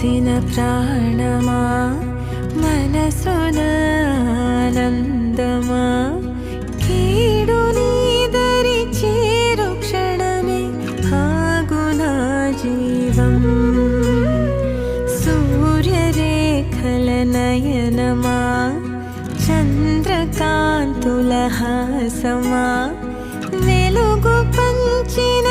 పోసిన ప్రాణమా మనసున ఆనందమా కీడు నీదరి చేరు క్షణమే ఆగునా జీవం సూర్యరేఖల నయనమా చంద్రకాంతుల హాసమా వెలుగు పంచిన